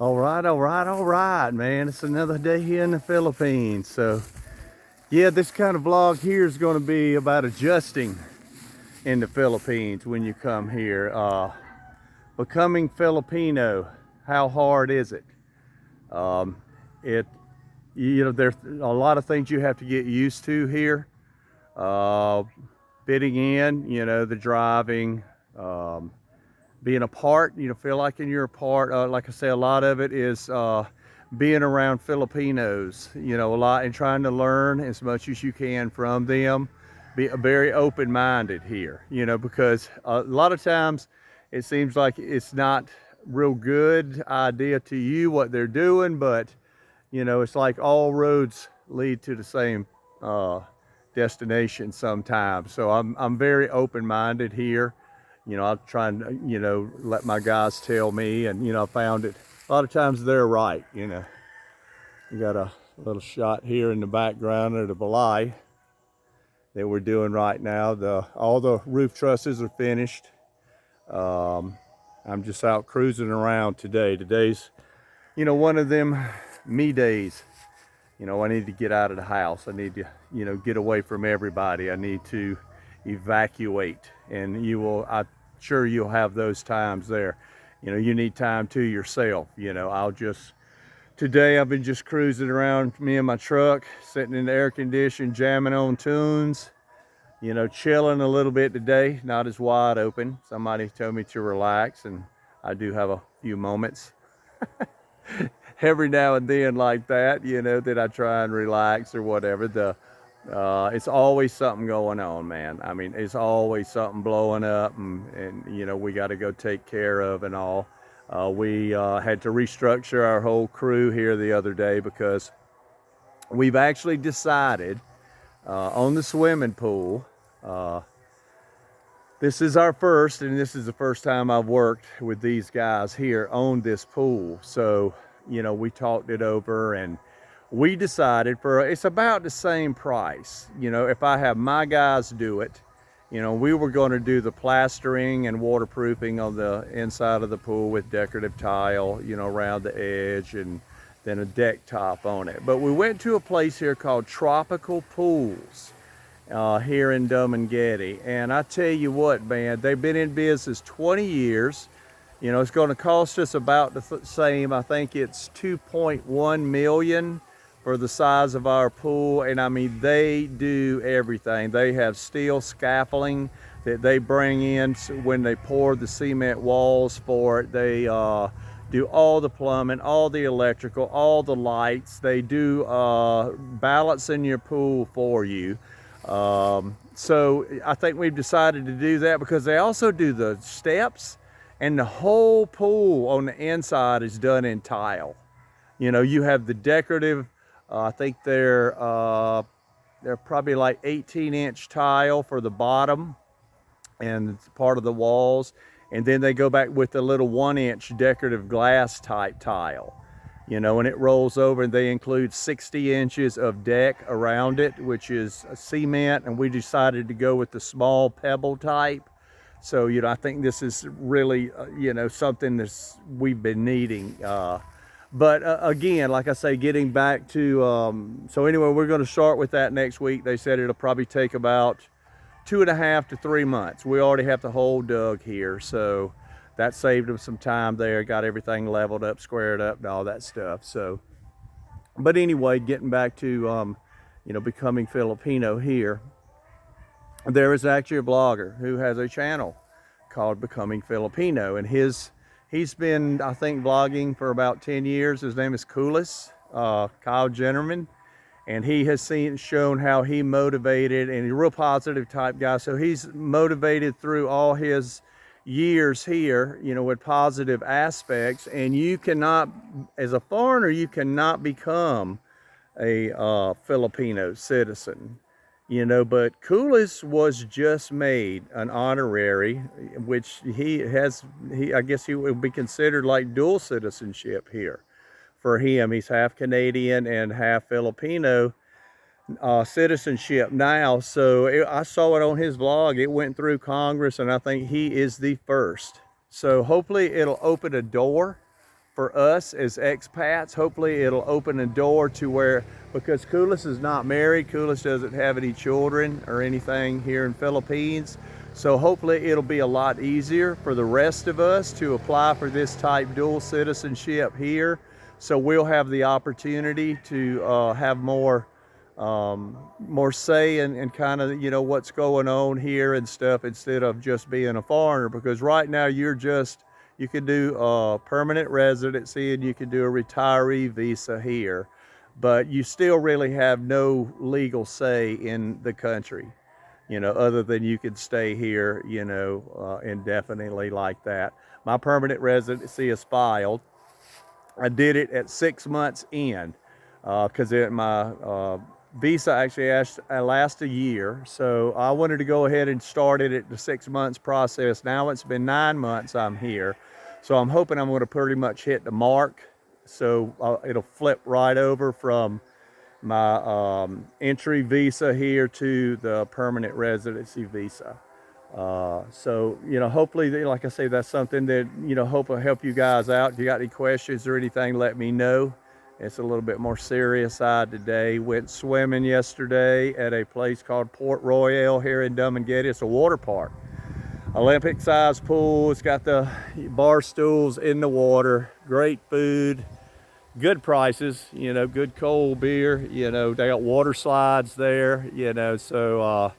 All right, all right, all right, man. It's another day here in the Philippines. So, yeah, this kind of vlog here is going to be about adjusting in the Philippines when you come here. Becoming Filipino, how hard is it? Um, it, there's a lot of things you have to get used to here. Uh, Fitting in, the driving, being a part, feel like you're a part. Like I say, a lot of it is being around Filipinos, a lot, and trying to learn as much as you can from them. Be very open-minded here, because a lot of times it seems like it's not real good idea to you what they're doing, but it's like all roads lead to the same uh, destination sometimes. So I'm very open-minded here. I try and let my guys tell me, and I found it a lot of times they're right. You got a little shot here in the background of the balai that we're doing right now. All the roof trusses are finished. I'm just out cruising around today. Today's one of them me days. I need to get out of the house. I need to get away from everybody. I need to evacuate, and I'm sure you'll have those times there. You need time to yourself. Today I've been just cruising around, me and my truck, sitting in the air condition, jamming on tunes, chilling a little bit today, not as wide open. Somebody told me to relax, and I do have a few moments every now and then like that, that I try and relax or whatever. It's always something going on, man. I mean, it's always something blowing up, and we got to go take care of and all. We had to restructure our whole crew here the other day because we've actually decided on the swimming pool. This is our first, and this is the first time I've worked with these guys here on this pool. So, we talked it over, and we decided it's about the same price. If I have my guys do it, we were going to do the plastering and waterproofing on the inside of the pool with decorative tile, around the edge, and then a deck top on it. But we went to a place here called Tropical Pools here in Dumaguete, and I tell you what, man, they've been in business 20 years. It's going to cost us about the same. I think it's 2.1 million for the size of our pool, and I mean, they do everything. They have steel scaffolding that they bring in when they pour the cement walls for it. They do all the plumbing, all the electrical, all the lights. They do balancing your pool for you. So I think we've decided to do that because they also do the steps, and the whole pool on the inside is done in tile. You have the decorative, I think they're probably like 18-inch tile for the bottom and part of the walls. And then they go back with the little 1-inch decorative glass type tile. And it rolls over, and they include 60 inches of deck around it, which is cement, and we decided to go with the small pebble type. So, I think this is really, something we've been needing. But again, like I say, getting back to, so anyway, we're going to start with that next week. They said it'll probably take about 2.5 to 3 months. We already have the hole dug here, so that saved them some time there, got everything leveled up, squared up, and all that stuff. So, but anyway, getting back to, becoming Filipino here. There is actually a blogger who has a channel called Becoming Filipino, and he's been, I think, vlogging for about 10 years. His name is Kyle Jennerman, and he has shown how he motivated, and he's a real positive type guy. So he's motivated through all his years here, with positive aspects. And you cannot, as a foreigner, you cannot become a Filipino citizen. But Kulis was just made an honorary, which I guess he would be considered like dual citizenship here for him. He's half Canadian and half Filipino citizenship now. So I saw it on his vlog. It went through Congress, and I think he is the first. So hopefully it'll open a door for us as expats. Hopefully it'll open a door to where, because Kulis is not married, Kulis doesn't have any children or anything here in Philippines. So hopefully it'll be a lot easier for the rest of us to apply for this type dual citizenship here. So we'll have the opportunity to have more say in kind of, you know, what's going on here and stuff, instead of just being a foreigner. Because right now you can do a permanent residency and you can do a retiree visa here, but you still really have no legal say in the country, you know, other than you can stay here, you know, indefinitely like that. My permanent residency is filed. I did it at 6 months in, because my visa actually lasts a year. So I wanted to go ahead and start it at the 6 months process. Now it's been 9 months I'm here. So I'm hoping I'm going to pretty much hit the mark. So it'll flip right over from my entry visa here to the permanent residency visa. So, you know, hopefully, like I say, that's something that, you know, hope will help you guys out. If you got any questions or anything, let me know. It's a little bit more serious side today. Went swimming yesterday at a place called Port Royale here in Dumaguete. It's a water park. Olympic sized pool. It's got the bar stools in the water. Great food. Good prices, you know, good cold beer, you know, they got water slides there, you know, so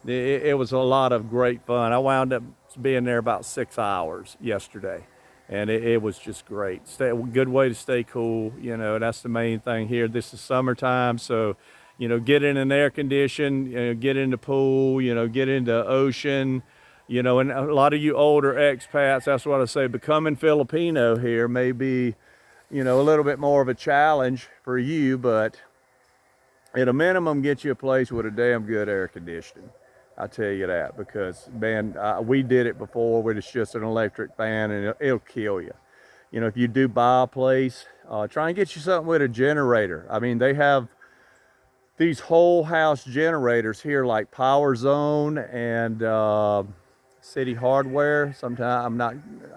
it was a lot of great fun. I wound up being there about 6 hours yesterday, and it was just great. Good way to stay cool, you know, that's the main thing here. This is summertime, so, you know, get in an air condition, you know, get in the pool, you know, get into ocean, you know, and a lot of you older expats, that's what I say, becoming Filipino here may be, you know, a little bit more of a challenge for you, but at a minimum, get you a place with a damn good air conditioning. I tell you that, because man, we did it before where it's just an electric fan and it'll kill you. You know, if you do buy a place, try and get you something with a generator. I mean, they have these whole house generators here like Power Zone and City Hardware. Sometimes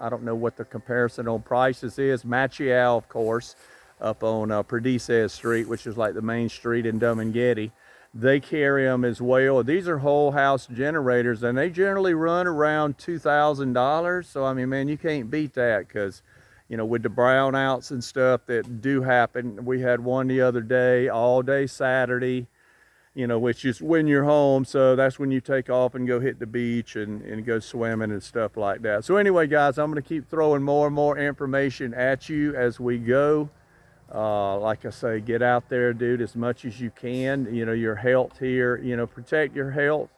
I don't know what the comparison on prices is. Machiao, of course, up on Perdices Street, which is like the main street in Dumaguete. They carry them as well. These are whole house generators, and they generally run around $2,000. So I mean, man, you can't beat that, because, you know, with the brownouts and stuff that do happen. We had one the other day, all day Saturday, you know, which is when you're home. So that's when you take off and go hit the beach and go swimming and stuff like that. So anyway, guys, I'm going to keep throwing more and more information at you as we go. Like I say, get out there, dude, as much as you can. You know, your health here, you know, protect your health.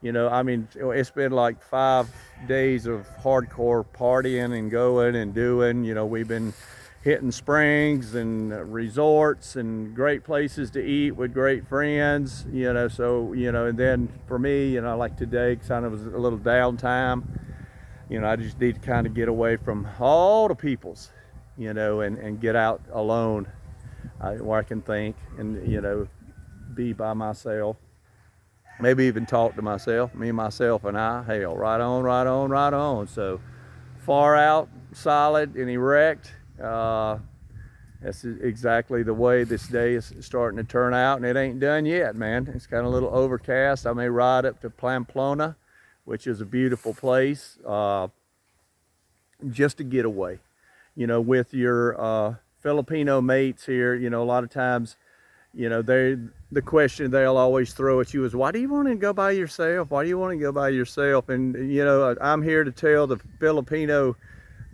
You know, I mean, it's been like 5 days of hardcore partying and going and doing. You know, we've been hitting springs and resorts and great places to eat with great friends, you know. So, you know, and then for me, you know, like today kind of was a little downtime. You know, I just need to kind of get away from all the peoples, you know, and get out alone where I can think and, you know, be by myself. Maybe even talk to myself, me, myself, and I. Hell, right on, right on, right on. So far out, solid and erect. That's exactly the way this day is starting to turn out, and it ain't done yet, man. It's kind of a little overcast. I may ride up to Pamplona, which is a beautiful place, just to get away. You know, with your Filipino mates here, you know, a lot of times, you know, the question they'll always throw at you is, why do you want to go by yourself? Why do you want to go by yourself? And, you know, I'm here to tell the Filipino,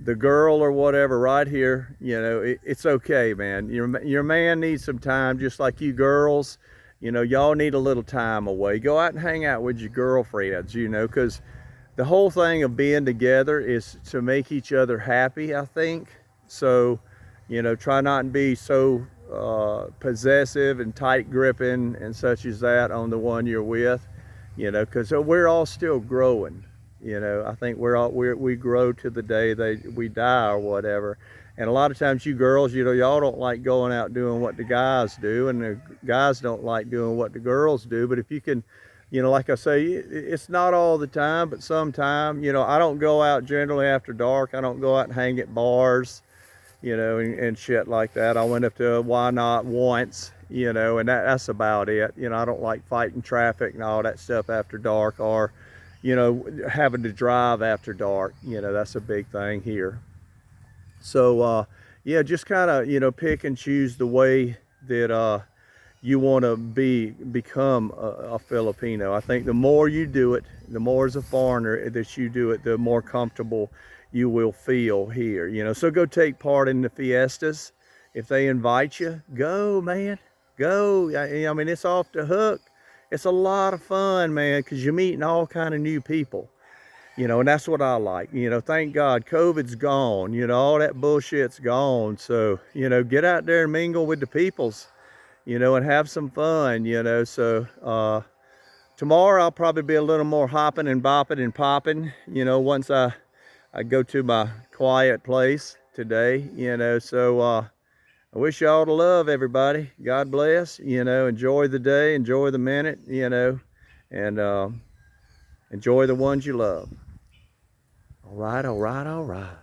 the girl or whatever right here, you know, it's okay, man. Your man needs some time, just like you girls. You know, y'all need a little time away. Go out and hang out with your girlfriends, you know, because the whole thing of being together is to make each other happy, I think. So, you know, try not to be so possessive and tight gripping and such as that on the one you're with, you know, because we're all still growing. You know, I think we grow to the day we die or whatever. And a lot of times you girls, you know, y'all don't like going out doing what the guys do, and the guys don't like doing what the girls do. But if you can, you know, like I say, it's not all the time, but sometime, you know, I don't go out generally after dark. I don't go out and hang at bars. you know, and shit like that. I went up to Why Not once, you know, and that's about it. You know, I don't like fighting traffic and all that stuff after dark, or, you know, having to drive after dark. You know, that's a big thing here. So, yeah, just kind of, you know, pick and choose the way that you want to become a Filipino. I think the more you do it, the more as a foreigner that you do it, the more comfortable you will feel here. You know, so go take part in the fiestas. If they invite you, go, man, go. I mean, it's off the hook. It's a lot of fun, man, because you're meeting all kind of new people. You know, and that's what I like. You know, thank God COVID's gone. You know, all that bullshit's gone. So, you know, get out there and mingle with the peoples, you know, and have some fun, you know. So tomorrow I'll probably be a little more hopping and bopping and popping, you know, once I go to my quiet place today, you know. So I wish y'all the love, everybody. God bless, you know, enjoy the day, enjoy the minute, you know, and enjoy the ones you love. All right, all right, all right.